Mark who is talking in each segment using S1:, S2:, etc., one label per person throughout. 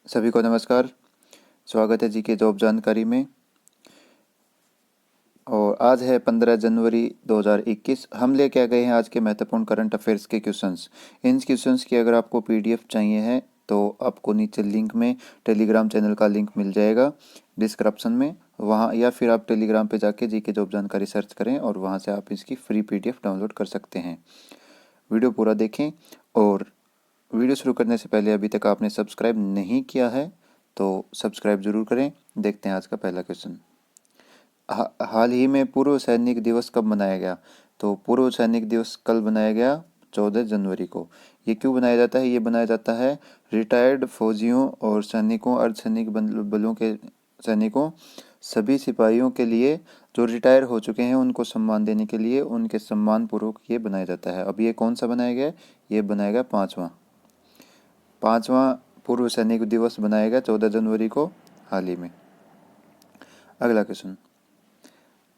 S1: सभी को नमस्कार। स्वागत है जी के जॉब जानकारी में। और आज है 15 जनवरी 2021। हम लेके आ गए हैं आज के महत्वपूर्ण करंट अफेयर्स के क्वेश्चंस। इन क्वेश्चंस की अगर आपको पीडीएफ चाहिए है तो आपको नीचे लिंक में टेलीग्राम चैनल का लिंक मिल जाएगा डिस्क्रिप्शन में, वहाँ, या फिर आप टेलीग्राम पे जाके जी के जॉब जानकारी सर्च करें और वहाँ से आप इसकी फ्री पीडीएफ डाउनलोड कर सकते हैं। वीडियो पूरा देखें। और वीडियो शुरू करने से पहले अभी तक आपने सब्सक्राइब नहीं किया है तो सब्सक्राइब जरूर करें। देखते हैं आज का पहला क्वेश्चन। हाल ही में पूर्व सैनिक दिवस कब मनाया गया? तो पूर्व सैनिक दिवस कल बनाया गया 14 जनवरी को। ये क्यों बनाया जाता है? ये बनाया जाता है रिटायर्ड फौजियों और सैनिकों, अर्धसैनिक बलों के सैनिकों, सभी सिपाहियों के लिए जो रिटायर हो चुके हैं उनको सम्मान देने के लिए, उनके सम्मान पूर्वक ये बनाया जाता है। अब ये कौन सा बनाया गया? ये बनाया गया पाँचवा पूर्व सैनिक दिवस बनाया गया 14 जनवरी को हाल ही में। अगला क्वेश्चन।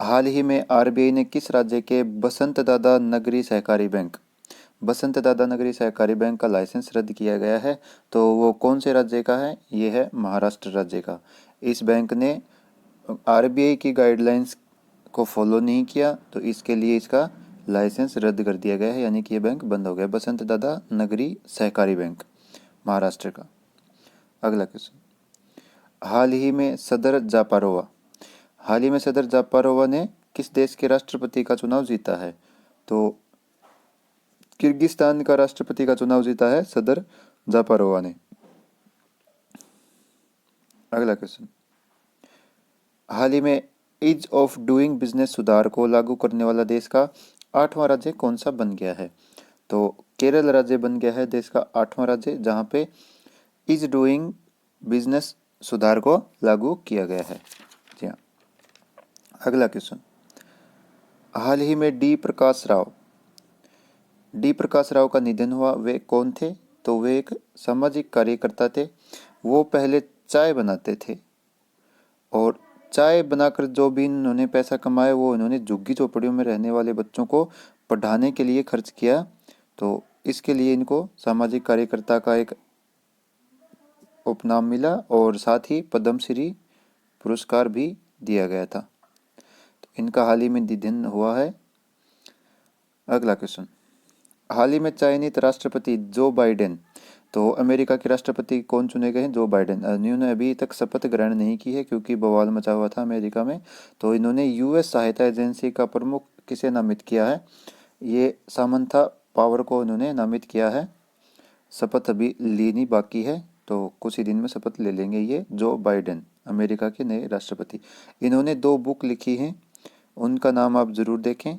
S1: हाल ही में आरबीआई ने किस राज्य के बसंत दादा नगरी सहकारी बैंक का लाइसेंस रद्द किया गया है? तो वो कौन से राज्य का है? ये है महाराष्ट्र राज्य का। इस बैंक ने आरबीआई की गाइडलाइंस को फॉलो नहीं किया तो इसके लिए इसका लाइसेंस रद्द कर दिया गया है, यानी कि ये बैंक बंद हो गया। बसंत दादा नगरी सहकारी बैंक, महाराष्ट्र का। अगला क्वेश्चन। हाल ही में सदर जापारोवा ने किस देश के राष्ट्रपति का चुनाव जीता है? तो किर्गिस्तान का राष्ट्रपति का चुनाव जीता है सदर जापारोवा ने। अगला क्वेश्चन। हाल ही में ईज ऑफ डूइंग बिजनेस सुधार को लागू करने वाला देश का 8वां राज्य कौन सा बन गया है? तो केरल राज्य बन गया है देश का 8वां राज्य, जहां पे ईज डूइंग बिजनेस सुधार को लागू किया गया है। जी हाँ। अगला क्वेश्चन। हाल ही में डी प्रकाश राव का निधन हुआ। वे कौन थे? तो वे एक सामाजिक कार्यकर्ता थे। वो पहले चाय बनाते थे और चाय बनाकर जो भी इन्होंने पैसा कमाया वो इन्होंने झुग्गी झोपड़ियों में रहने वाले बच्चों को पढ़ाने के लिए खर्च किया। तो इसके लिए इनको सामाजिक कार्यकर्ता का एक उपनाम मिला और साथ ही पद्मश्री पुरस्कार भी दिया गया था। तो इनका हाल ही में निधन हुआ है। अगला क्वेश्चन। हाल ही में चयनित राष्ट्रपति जो बाइडेन, तो अमेरिका के राष्ट्रपति कौन चुने गए हैं? Joe Biden. इन्होंने अभी तक शपथ ग्रहण नहीं की है क्योंकि बवाल मचा हुआ था अमेरिका में। तो इन्होंने यूएस सहायता एजेंसी का प्रमुख किसे नामित किया है? ये सामंथा पावर को इन्होंने नामित किया है। शपथ अभी लेनी बाकी है, तो कुछ ही दिन में शपथ ले लेंगे ये जो बाइडेन, अमेरिका के नए राष्ट्रपति। इन्होंने 2 बुक लिखी हैं, उनका नाम आप जरूर देखें,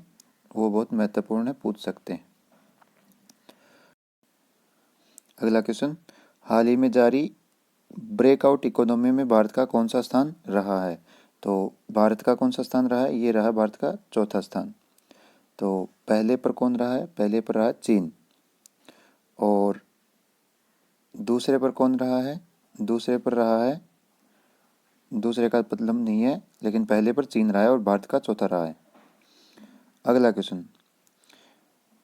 S1: वो बहुत महत्वपूर्ण है, पूछ सकते हैं। अगला क्वेश्चन। हाल ही में जारी ब्रेकआउट इकोनॉमी में भारत का कौन सा स्थान रहा है? तो भारत का कौन सा स्थान रहा है? ये रहा भारत का चौथा स्थान। तो पहले पर कौन रहा है? पहले पर रहा चीन। और दूसरे पर कौन रहा है? दूसरे पर रहा है, दूसरे का मतलब नहीं है, लेकिन पहले पर चीन रहा है और भारत का चौथा रहा है। अगला क्वेश्चन।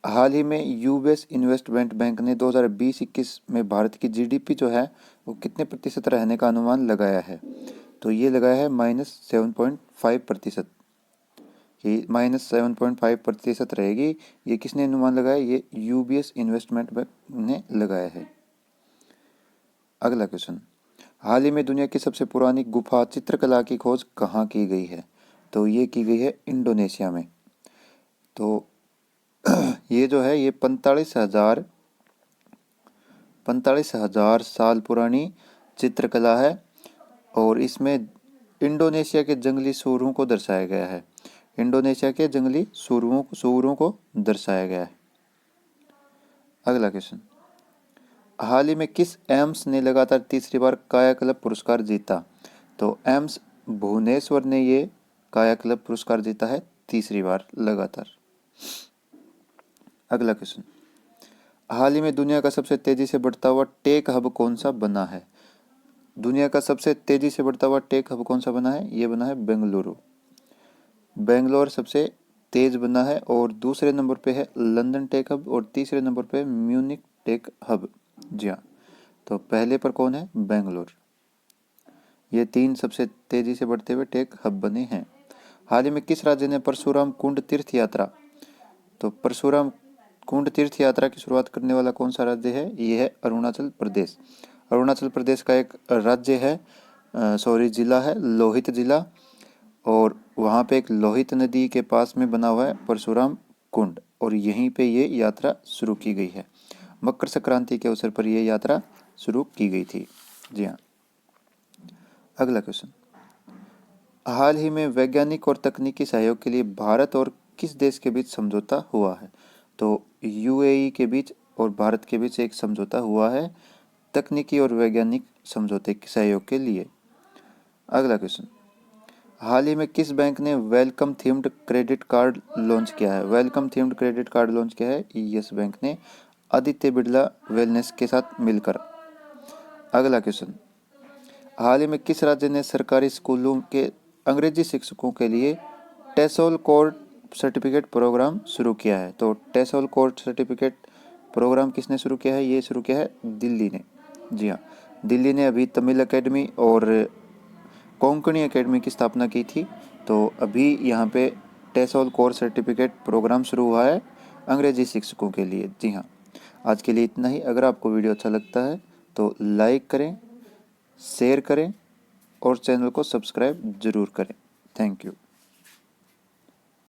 S1: हाल ही में यूबीएस इन्वेस्टमेंट बैंक ने 2020-21 में भारत की जीडीपी जो है वो कितने प्रतिशत रहने का अनुमान लगाया है? तो ये लगाया है -7.5%। ये -7.5% रहेगी। ये किसने अनुमान लगाया? ये यूबीएस इन्वेस्टमेंट बैंक ने लगाया है। अगला क्वेश्चन। हाल ही में दुनिया की सबसे पुरानी गुफा चित्रकला की खोज कहाँ की गई है? तो ये की गई है इंडोनेशिया में। तो ये जो है ये 45,000 साल पुरानी चित्रकला है और इसमें इंडोनेशिया के जंगली सूअरों को दर्शाया गया है। इंडोनेशिया के जंगली सूअरों को दर्शाया गया है। अगला क्वेश्चन। हाल ही में किस एम्स ने लगातार तीसरी बार कायाकल्प पुरस्कार जीता? तो एम्स भुवनेश्वर ने ये कायाकल्प पुरस्कार जीता है तीसरी बार लगातार। अगला क्वेश्चन। हाल ही में दुनिया का सबसे तेजी से बढ़ता हुआ टेक हब कौन सा बना है? दुनिया का सबसे तेजी से बढ़ता हुआ टेक हब कौन सा बना है? ये बना है बेंगलुरु। बेंगलोर सबसे तेज बना है और दूसरे नंबर पे है लंदन टेक हब और तीसरे नंबर पे म्यूनिक टेक हब। जी हाँ, तो पहले पर कौन है? बेंगलोर। ये 3 सबसे तेजी से बढ़ते हुए टेक हब बने हैं। हाल ही में किस राज्य ने परशुराम कुंड तीर्थ यात्रा, तो परशुराम कुंड तीर्थ यात्रा की शुरुआत करने वाला कौन सा राज्य है? ये है अरुणाचल प्रदेश। अरुणाचल प्रदेश का एक राज्य है, जिला है लोहित जिला, और वहाँ पे एक लोहित नदी के पास में बना हुआ है परशुराम कुंड, और यहीं पे ये यात्रा शुरू की गई है। मकर संक्रांति के अवसर पर यह यात्रा शुरू की गई थी। जी हाँ। अगला क्वेश्चन, हाल ही में वैज्ञानिक और तकनीकी सहयोग के लिए भारत और किस देश के बीच समझौता हुआ है? तो यूएई के बीच और भारत के बीच एक समझौता हुआ है तकनीकी और वैज्ञानिक समझौते के सहयोग के लिए। अगला क्वेश्चन, हाल ही में किस बैंक ने welcome themed credit card launch किया है? Welcome themed credit card launch किया है यस बैंक ने आदित्य बिरला वेलनेस के साथ मिलकर। अगला क्वेश्चन, हाल ही में किस राज्य ने सरकारी स्कूलों के अंग्रेजी शिक्षकों के लिए टेसोल कोर्स सर्टिफिकेट प्रोग्राम शुरू किया है? तो टेसोल कोर्स सर्टिफिकेट प्रोग्राम किसने शुरू किया है? ये शुरू किया है दिल्ली ने। जी हाँ, दिल्ली ने अभी तमिल एकेडमी और कोंकणी एकेडमी की स्थापना की थी। तो अभी यहाँ पे टेसोल कोर्स सर्टिफिकेट प्रोग्राम शुरू हुआ है अंग्रेजी शिक्षकों के लिए। जी हाँ, आज के लिए इतना ही। अगर आपको वीडियो अच्छा लगता है तो लाइक करें, शेयर करें और चैनल को सब्सक्राइब ज़रूर करें। Thank you.